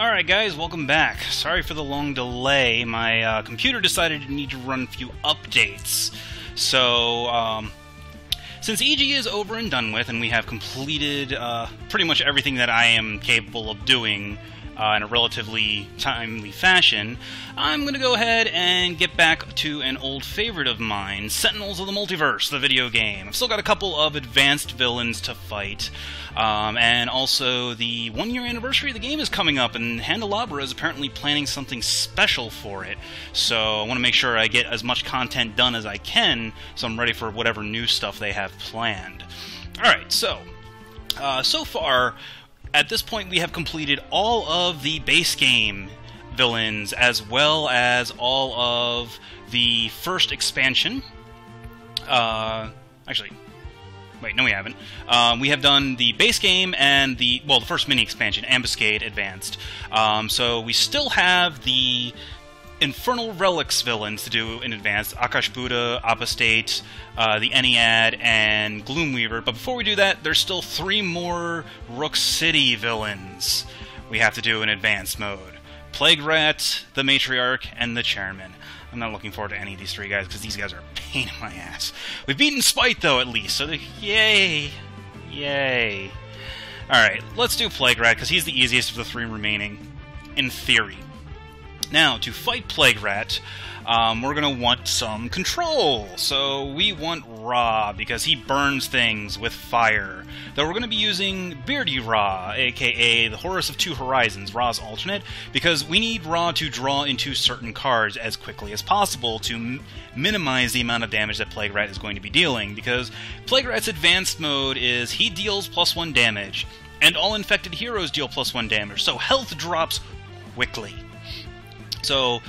Alright guys, welcome back. Sorry for the long delay. My computer decided to need to run a few updates. So, since EG is over and done with, and we have completed pretty much everything that I am capable of doing in a relatively timely fashion, I'm going to go ahead and get back to an old favorite of mine, Sentinels of the Multiverse, the video game. I've still got a couple of advanced villains to fight, and also the 1-year anniversary of the game is coming up, and Handelabra is apparently planning something special for it, so I want to make sure I get as much content done as I can, so I'm ready for whatever new stuff they have planned. Alright, so far, at this point, we have completed all of the base game villains, as well as all of the first expansion. Actually, wait, no we haven't. We have done the base game and the first mini-expansion, Ambuscade Advanced. So we still have the Infernal Relics villains to do in advance, Akash Buddha, Apostate, the Ennead, and Gloomweaver. But before we do that, there's still 3 more Rook City villains we have to do in advanced mode. Plague Rat, the Matriarch, and the Chairman. I'm not looking forward to any of these 3 guys, because these guys are a pain in my ass. We've beaten Spite, though, at least, so yay! Yay! Alright, let's do Plague Rat, because he's the easiest of the 3 remaining, in theory. Now, to fight Plague Rat, we're going to want some control. So we want Ra, because he burns things with fire. Though we're going to be using Beardy Ra, aka the Horus of Two Horizons, Ra's alternate, because we need Ra to draw into certain cards as quickly as possible to minimize the amount of damage that Plague Rat is going to be dealing, because Plague Rat's advanced mode is he deals +1 damage, and all infected heroes deal +1 damage, so health drops quickly. So,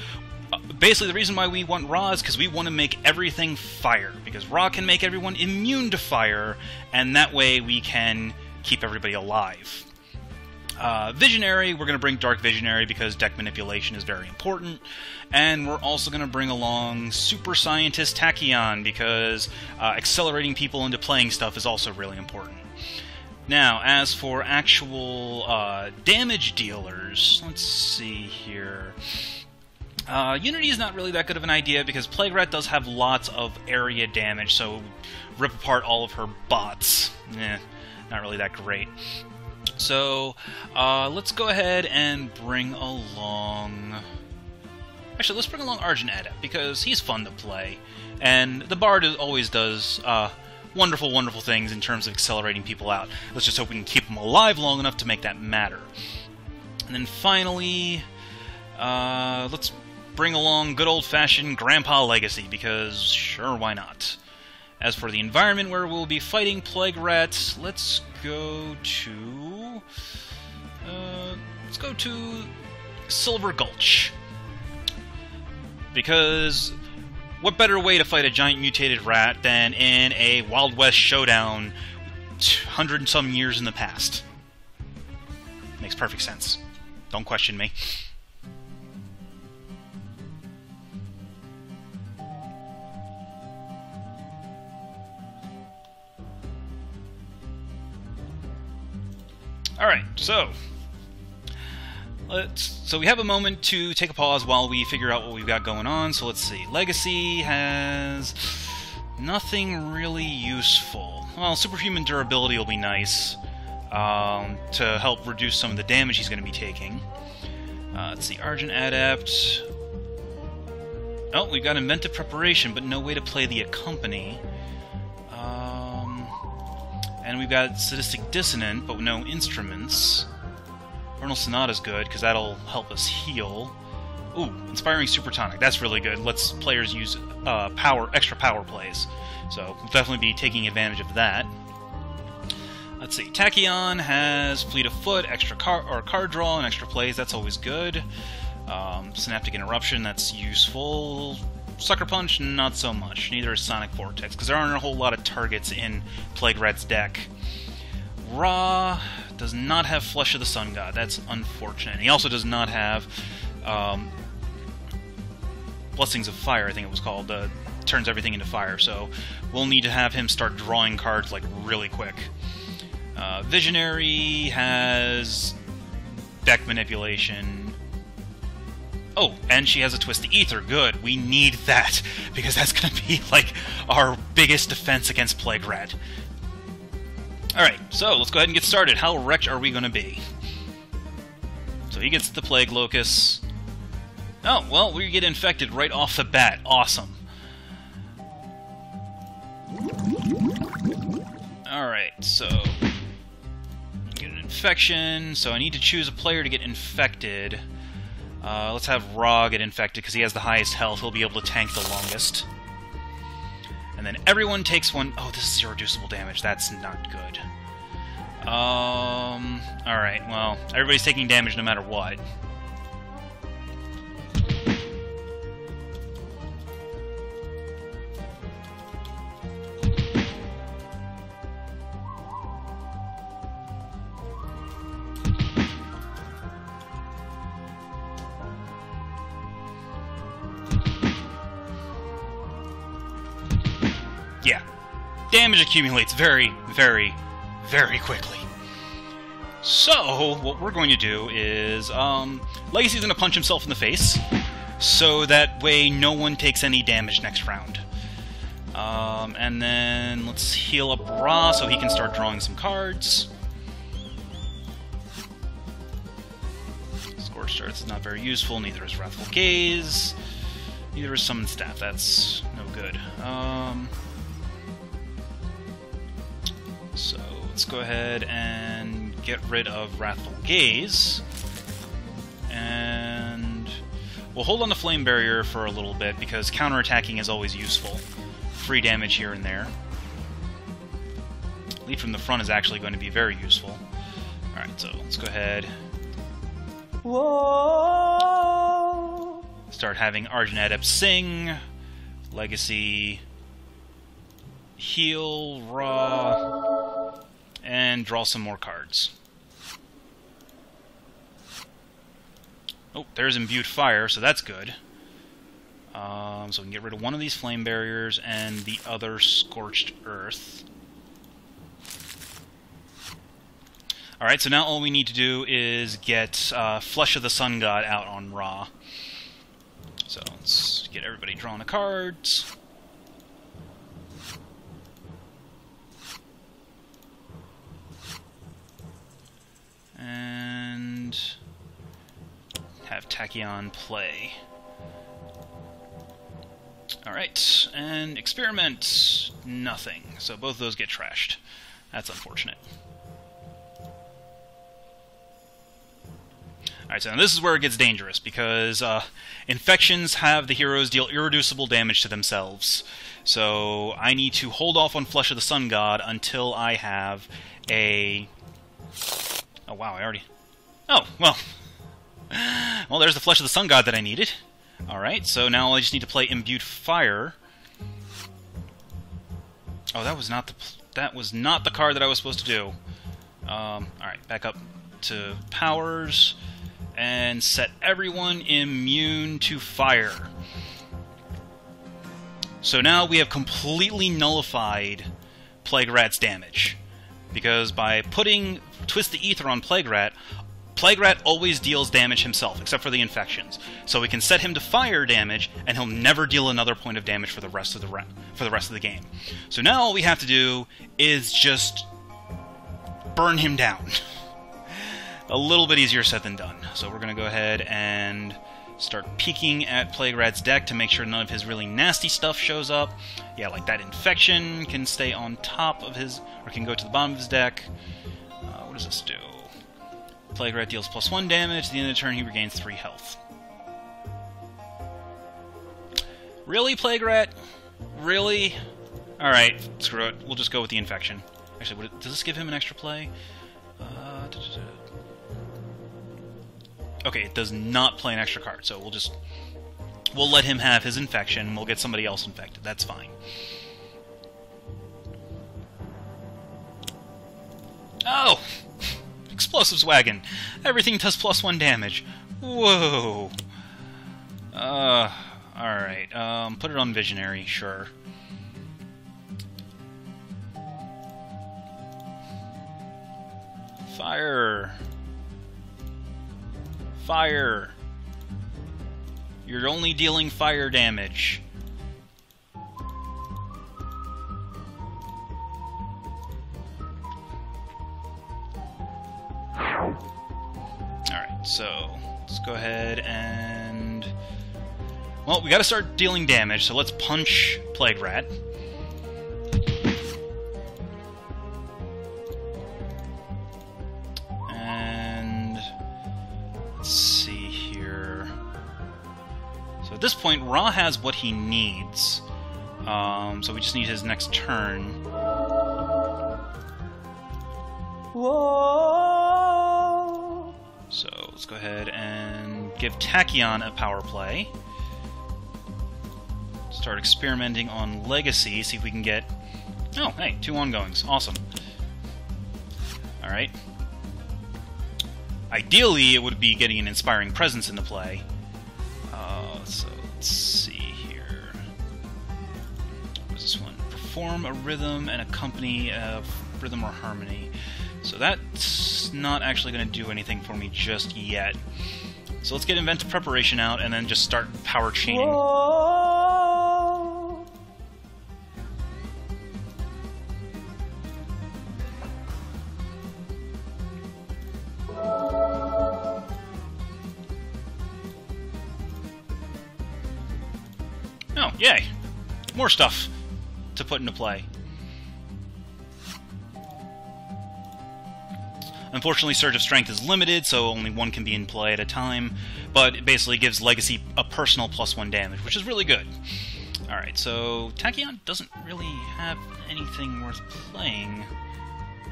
basically the reason why we want Ra is because we want to make everything fire, because Ra can make everyone immune to fire, and that way we can keep everybody alive. Visionary, we're going to bring Dark Visionary because deck manipulation is very important, and we're also going to bring along Super Scientist Tachyon because accelerating people into playing stuff is also really important. Now, as for actual damage dealers, let's see here. Unity is not really that good of an idea because Plague Rat does have lots of area damage, so rip apart all of her bots. Not really that great. So, let's go ahead and bring along... Actually, let's bring along Argent Adept, because he's fun to play. And the Bard always does wonderful, wonderful things in terms of accelerating people out. Let's just hope we can keep them alive long enough to make that matter. And then finally, let's bring along good old-fashioned Grandpa Legacy, because sure, why not? As for the environment where we'll be fighting Plague Rats, let's go to Silver Gulch. Because what better way to fight a giant mutated rat than in a Wild West showdown 100-some years in the past? Makes perfect sense. Don't question me. Alright, so we have a moment to take a pause while we figure out what we've got going on. So let's see. Legacy has nothing really useful. Well, superhuman durability will be nice to help reduce some of the damage he's going to be taking. Let's see. Argent Adept. Oh, we've got Inventive Preparation, but no way to play the Accompany. And we've got Sadistic Dissonant, but no instruments. Vernal Sonata's good, because that'll help us heal. Ooh, Inspiring Supertonic. That's really good. Lets players use extra power plays. So we'll definitely be taking advantage of that. Let's see. Tachyon has Fleet of Foot, extra card draw, and extra plays. That's always good. Synaptic Interruption, that's useful. Sucker Punch, not so much. Neither is Sonic Vortex, because there aren't a whole lot of targets in Plague Rat's deck. Ra does not have Flesh of the Sun God. That's unfortunate. And he also does not have Blessings of Fire, I think it was called. Turns everything into fire, so we'll need to have him start drawing cards like really quick. Visionary has deck manipulation. Oh, and she has a Twist the Ether. Good. We need that, because that's going to be, like, our biggest defense against Plague Rat. Alright, so let's go ahead and get started. How wrecked are we going to be? So he gets the Plague Locust. Oh, well, we get infected right off the bat. Awesome. Alright, so... get an infection. So I need to choose a player to get infected. Let's have Ra get infected, because he has the highest health. He'll be able to tank the longest. And then everyone takes one... Oh, this is irreducible damage. That's not good. Alright, well, everybody's taking damage no matter what. Yeah. Damage accumulates very, very, very quickly. So, what we're going to do is, Legacy's going to punch himself in the face, so that way no one takes any damage next round. And then let's heal up Ra so he can start drawing some cards. Scorched Earth is not very useful, neither is Wrathful Gaze, neither is Summon Staff, that's no good. So, let's go ahead and get rid of Wrathful Gaze. And we'll hold on to Flame Barrier for a little bit, because counterattacking is always useful. Free damage here and there. Lead from the front is actually going to be very useful. Alright, so let's go ahead. Whoa! Start having Argent Adept sing. Legacy. Heal, Ra, and draw some more cards. Oh, there's Imbued Fire, so that's good. So we can get rid of one of these Flame Barriers and the other Scorched Earth. Alright, so now all we need to do is get Flesh of the Sun God out on Ra. So let's get everybody drawing the cards. And have Tachyon play. Alright, and Experiment, nothing. So both of those get trashed. That's unfortunate. Alright, so now this is where it gets dangerous, because infections have the heroes deal irreducible damage to themselves. So I need to hold off on Flesh of the Sun God until I have a... Oh, wow, I already... Oh, well. Well, there's the Flesh of the Sun God that I needed. Alright, so now I just need to play Imbued Fire. Oh, that was not the card that I was supposed to do. Alright, back up to powers, and set everyone immune to fire. So now we have completely nullified Plague Rat's damage. Because by putting Twist the Ether on Plague Rat always deals damage himself, except for the infections. So we can set him to fire damage, and he'll never deal another point of damage for the rest of the game. So now all we have to do is just burn him down. A little bit easier said than done. So we're going to go ahead and start peeking at Plague Rat's deck to make sure none of his really nasty stuff shows up. Yeah, like that infection can stay on top of his, or can go to the bottom of his deck. What does this do? Plague Rat deals +1 damage. At the end of the turn, he regains 3 health. Really, Plague Rat? Really? Alright, screw it. We'll just go with the infection. Actually, does this give him an extra play? Okay, it does not play an extra card, so we'll let him have his infection, and we'll get somebody else infected. That's fine. Oh! Explosives Wagon. Everything does +1 damage. Whoa. Alright. Put it on Visionary, sure. Fire. Fire! You're only dealing fire damage. Alright, so let's go ahead and... Well, we gotta start dealing damage, so let's punch Plague Rat. And... let's see here... So at this point, Ra has what he needs. So we just need his next turn. Whoa. So let's go ahead and give Tachyon a power play. Start experimenting on Legacy, see if we can get... Oh, hey, 2 ongoings. Awesome. Alright. Ideally, it would be getting an Inspiring Presence into play. So let's see here. What's this one? Perform a rhythm and accompany a rhythm or harmony. So that's not actually going to do anything for me just yet. So let's get Inventive Preparation out and then just start power chaining. Whoa. Oh, yay! More stuff to put into play. Unfortunately, Surge of Strength is limited, so only 1 can be in play at a time, but it basically gives Legacy a personal +1 damage, which is really good. Alright, so Tachyon doesn't really have anything worth playing.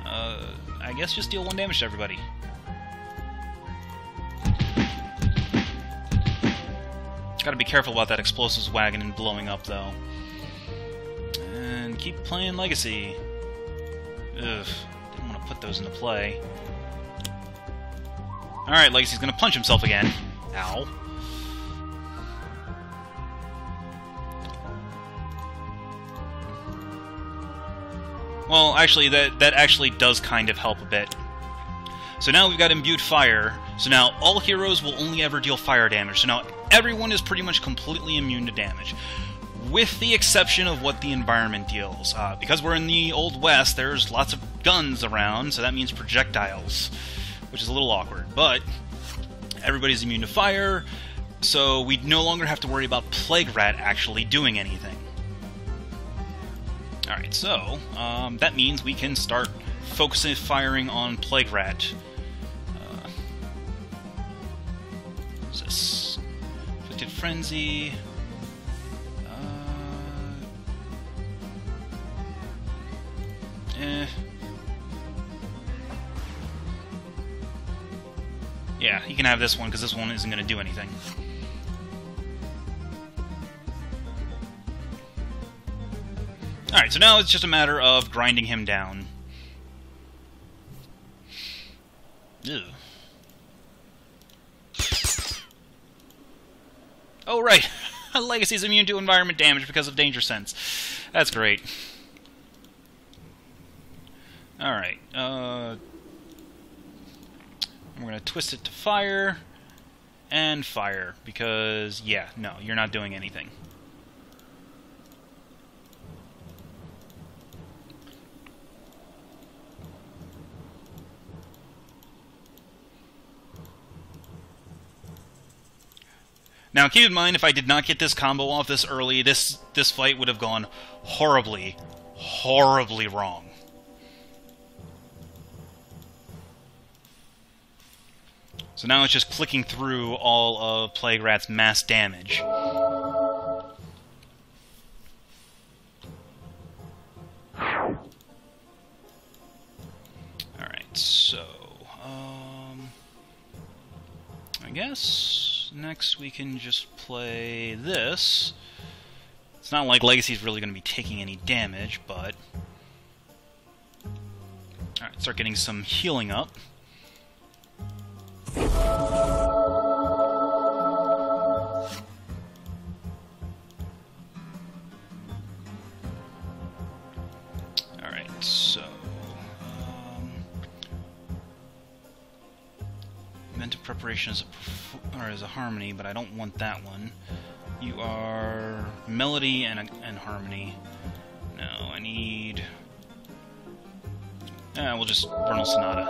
I guess just deal 1 damage to everybody. Gotta be careful about that Explosives wagon and blowing up, though. And keep playing Legacy. Ugh, didn't want to put those into play. Alright, Legacy's gonna punch himself again. Ow. Well, actually, that actually does kind of help a bit. So now we've got Imbued Fire, so now all heroes will only ever deal fire damage. So now everyone is pretty much completely immune to damage, with the exception of what the environment deals. Because we're in the Old West, there's lots of guns around, so that means projectiles, which is a little awkward. But everybody's immune to fire, so we no longer have to worry about Plague Rat actually doing anything. Alright, so that means we can start focusing firing on Plague Rat. What's this? Afflicted Frenzy. Yeah, he can have this one, because this one isn't going to do anything. Alright, so now it's just a matter of grinding him down. Ew. Oh, right! Legacy's immune to environment damage because of Danger Sense. That's great. Alright, we're going to twist it to fire, and fire, because, yeah, no, you're not doing anything. Now, keep in mind, if I did not get this combo off this early, this fight would have gone horribly, horribly wrong. So now it's just clicking through all of Plague Rat's mass damage. Alright, so... I guess next we can just play this. It's not like Legacy's really going to be taking any damage, but... Alright, start getting some healing up. Alright, so... meant to Preparation as a harmony, but I don't want that one. You are melody and harmony. No, I need... we'll just Vernal Sonata.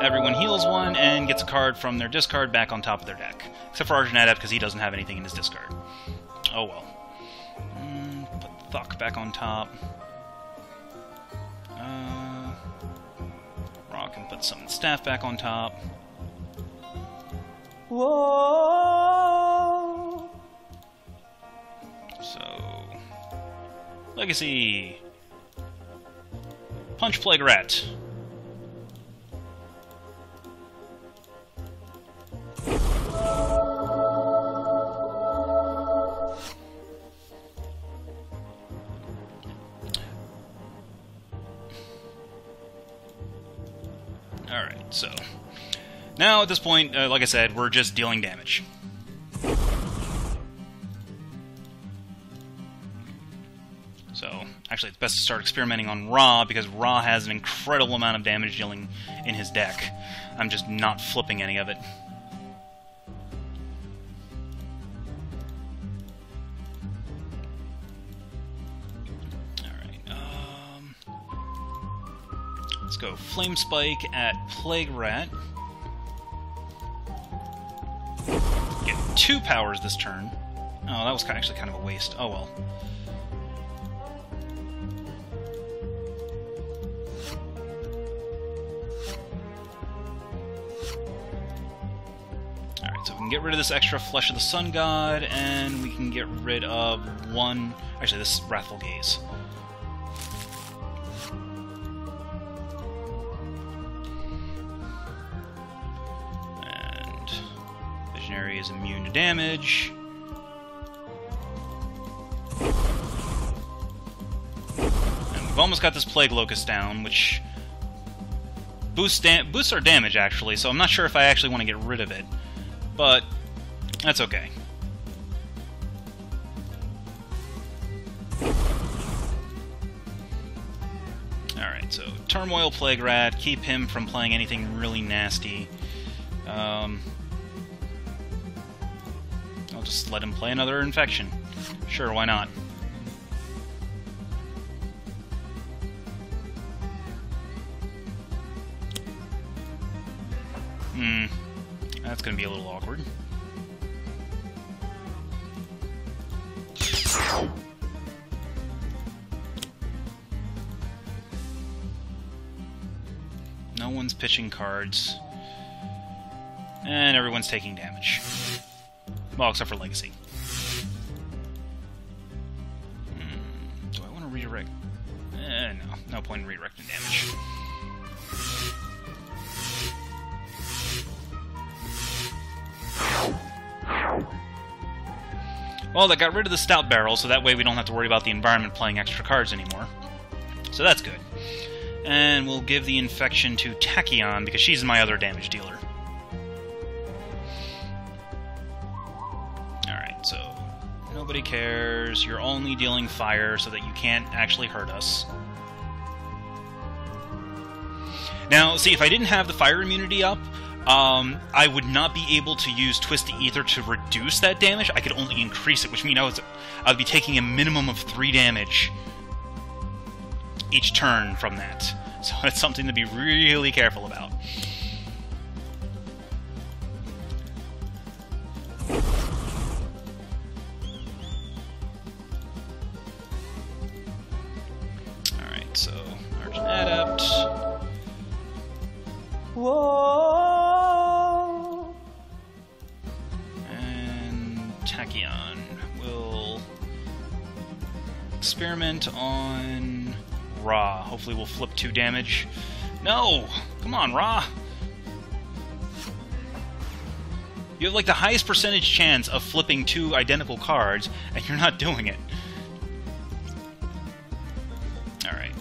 Everyone heals one and gets a card from their discard back on top of their deck. Except for Argent Adept, because he doesn't have anything in his discard. Oh well. Put Thuck back on top. Rock and put Summon Staff back on top. Whoa! So... Legacy! Punch Plague Rat. Alright, so... Now, at this point, like I said, we're just dealing damage. So, actually, it's best to start experimenting on Ra, because Ra has an incredible amount of damage dealing in his deck. I'm just not flipping any of it. Alright, let's go Flame Spike at Plague Rat. Get 2 powers this turn. Oh, that was actually kind of a waste. Oh well. Alright, so we can get rid of this extra Flesh of the Sun God, and we can get rid of one... Actually, this is Wrathful Gaze. Visionary is immune to damage. And we've almost got this Plague Locust down, which boosts our damage, actually, so I'm not sure if I actually want to get rid of it. But that's okay. Alright, so Turmoil Plague Rat, keep him from playing anything really nasty. I'll just let him play another Infection. Sure, why not? That's gonna be a little awkward. No one's pitching cards. And everyone's taking damage. Well, except for Legacy. Do I want to redirect? No. No point in redirecting damage. Well, that got rid of the Stout Barrel, so that way we don't have to worry about the environment playing extra cards anymore. So that's good. And we'll give the Infection to Tachyon, because she's my other damage dealer. Alright, so... Nobody cares. You're only dealing fire so that you can't actually hurt us. Now, see, if I didn't have the fire immunity up, I would not be able to use Twisted Ether to reduce that damage. I could only increase it, which means I would be taking a minimum of 3 damage each turn from that. So it's something to be really careful about. Alright, so Argent Adept. Whoa! And Tachyon will experiment on Ra. Hopefully we'll flip 2 damage. No! Come on, Ra! You have like the highest percentage chance of flipping 2 identical cards, and you're not doing it. Alright,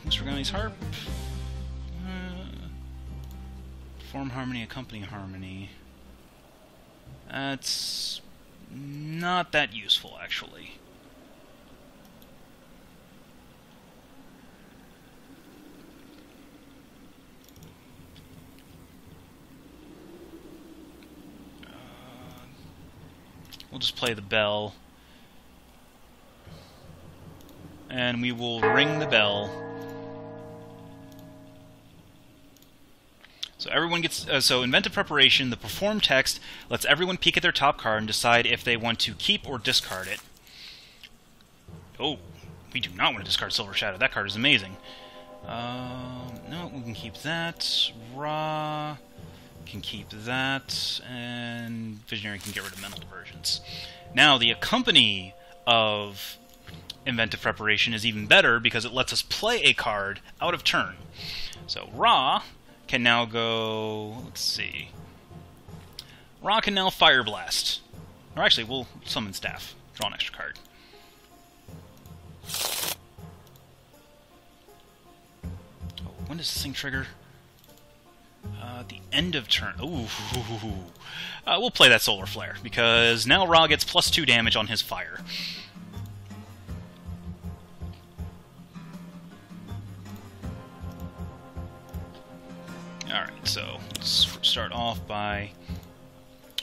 Mr. Gunny's Harp. Form Harmony, Accompany Harmony. That's not that useful, actually. we'll just play the bell. And we will ring the bell. So everyone gets... so Inventive Preparation, the Perform text, lets everyone peek at their top card and decide if they want to keep or discard it. Oh, we do not want to discard Silver Shadow. That card is amazing. No, we can keep that. Ra can keep that. And Visionary can get rid of Mental Diversions. Now, the Accompany of Inventive Preparation is even better because it lets us play a card out of turn. So Ra can now go... let's see. Ra can now Fire Blast. Or actually, we'll summon Staff. Draw an extra card. Oh, when does this thing trigger? The end of turn. Ooh. We'll play that Solar Flare, because now Ra gets +2 damage on his fire. Alright, so let's start off by...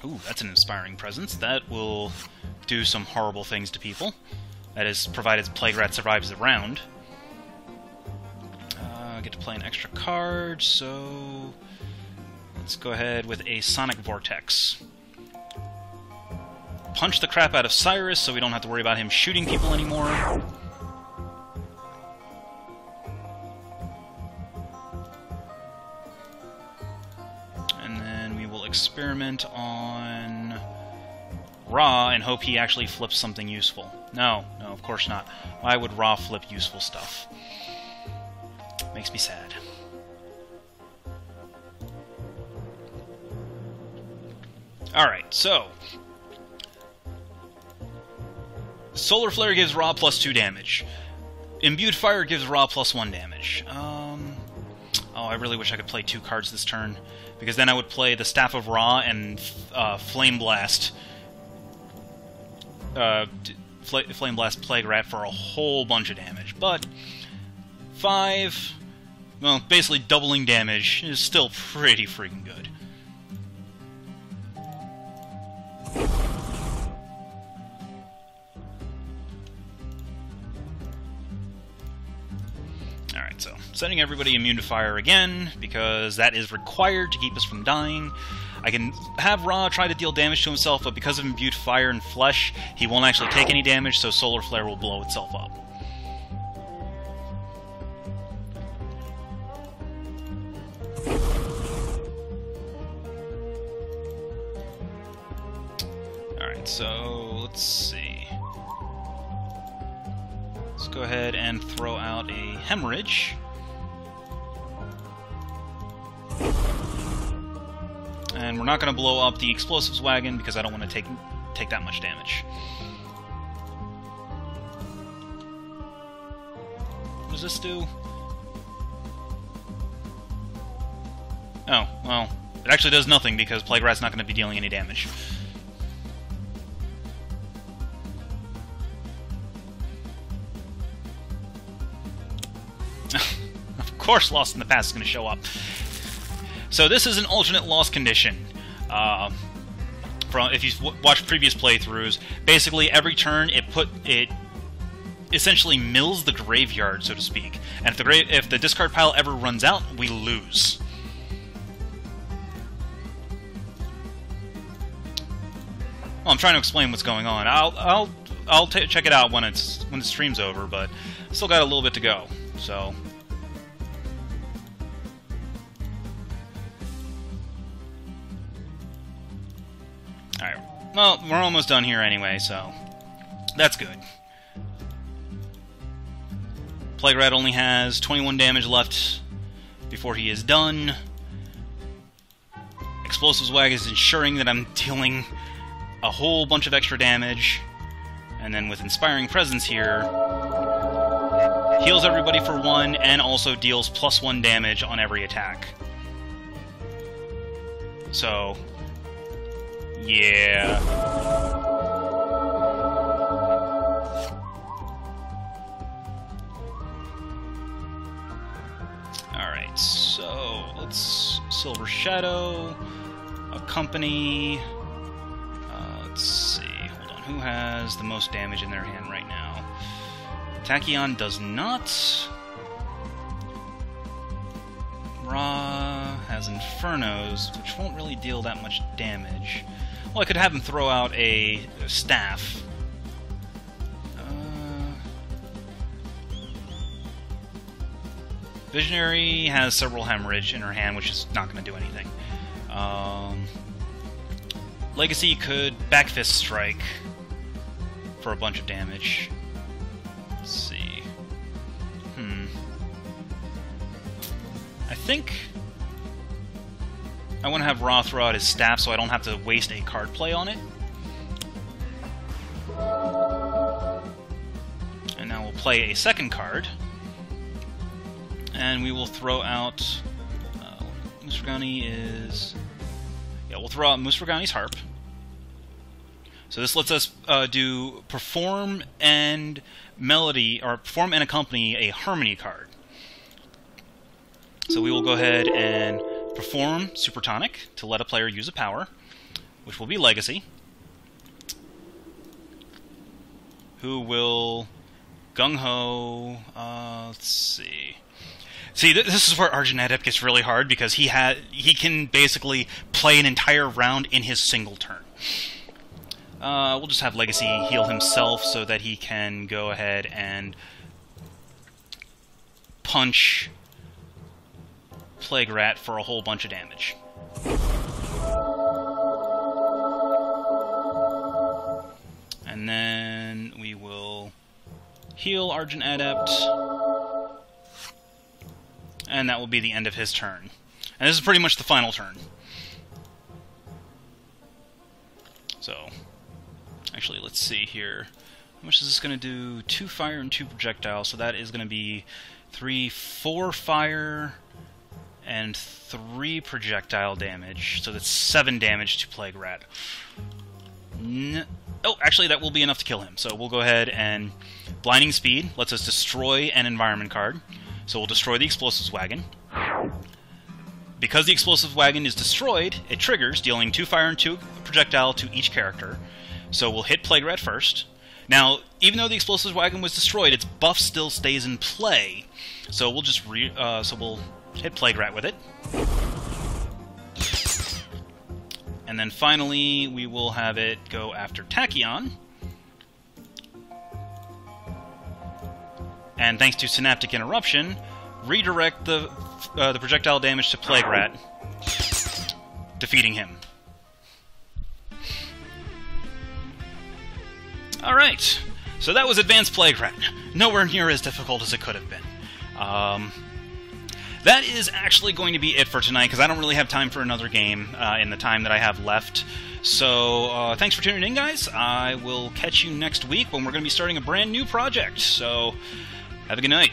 ooh, that's an Inspiring Presence. That will do some horrible things to people. That is, provided Plague Rat survives the round. I get to play an extra card, so... let's go ahead with a Sonic Vortex. Punch the crap out of Cyrus, so we don't have to worry about him shooting people anymore. Experiment on Ra and hope he actually flips something useful. No, of course not. Why would Ra flip useful stuff? Makes me sad. Alright, so... Solar Flare gives Ra +2 damage. Imbued Fire gives Ra +1 damage. Oh, I really wish I could play 2 cards this turn, because then I would play the Staff of Ra and Flame Blast. Flame Blast Plague Rat for a whole bunch of damage. But 5, well, basically doubling damage is still pretty freaking good. Alright, so setting everybody immune to fire again, because that is required to keep us from dying. I can have Ra try to deal damage to himself, but because of imbued fire and flesh, he won't actually take any damage, so Solar Flare will blow itself up. Alright, so let's see. Let's go ahead and throw out a Hemorrhage. And we're not going to blow up the Explosives Wagon because I don't want to take that much damage. What does this do? Oh, well, it actually does nothing because Plague Rat's not going to be dealing any damage. Of course Lost in the Past is going to show up. So this is an alternate loss condition. From if you've watched previous playthroughs, basically every turn it essentially mills the graveyard, so to speak. And if the discard pile ever runs out, we lose. Well, I'm trying to explain what's going on. I'll check it out when the stream's over, but still got a little bit to go. So. Alright, well, we're almost done here anyway, so that's good. Plague Rat only has 21 damage left before he is done. Explosives Wag is ensuring that I'm dealing a whole bunch of extra damage. And then with Inspiring Presence here, heals everybody for 1 and also deals +1 damage on every attack. So... yeah. Alright, so let's Silver Shadow, Accompany. Let's see, hold who has the most damage in their hand right now? Tachyon does not. Ra has Infernos, which won't really deal that much damage. Well, I could have him throw out a staff. Visionary has several hemorrhage in her hand, which is not going to do anything. Legacy could Backfist Strike for a bunch of damage. Let's see. I think I want to have Ra throw out his staff so I don't have to waste a card play on it. And now we'll play a second card. And we will throw out... Musragani is... Yeah, we'll throw out Musragani's Harp. So this lets us do Perform and Melody, or Perform and Accompany a Harmony card. So we will go ahead and perform Supertonic to let a player use a power, which will be Legacy, who will Gung-Ho, let's see. See, this is where Argent Adept gets really hard, because he can basically play an entire round in his single turn. We'll just have Legacy heal himself so that he can go ahead and punch Plague Rat for a whole bunch of damage. And then we will heal Argent Adept, and that will be the end of his turn. And this is pretty much the final turn. So, actually, let's see here. How much is this going to do? 2 fire and 2 projectile, so that is going to be 4 fire and 3 projectile damage. So that's 7 damage to Plague Rat. Oh, actually, that will be enough to kill him. So we'll go ahead and... Blinding Speed lets us destroy an environment card. So we'll destroy the Explosives Wagon. Because the Explosive Wagon is destroyed, it triggers, dealing 2 fire and 2 projectile to each character. So we'll hit Plague Rat first. Now, even though the Explosive Wagon was destroyed, its buff still stays in play. So we'll just we'll hit Plague Rat with it. And then finally, we will have it go after Tachyon. And thanks to Synaptic Interruption, redirect the projectile damage to Plague Rat, defeating him. Alright, so that was Advanced Plague Rat. Nowhere near as difficult as it could have been. That is actually going to be it for tonight, because I don't really have time for another game in the time that I have left. So, thanks for tuning in, guys. I will catch you next week when we're going to be starting a brand new project. So, have a good night.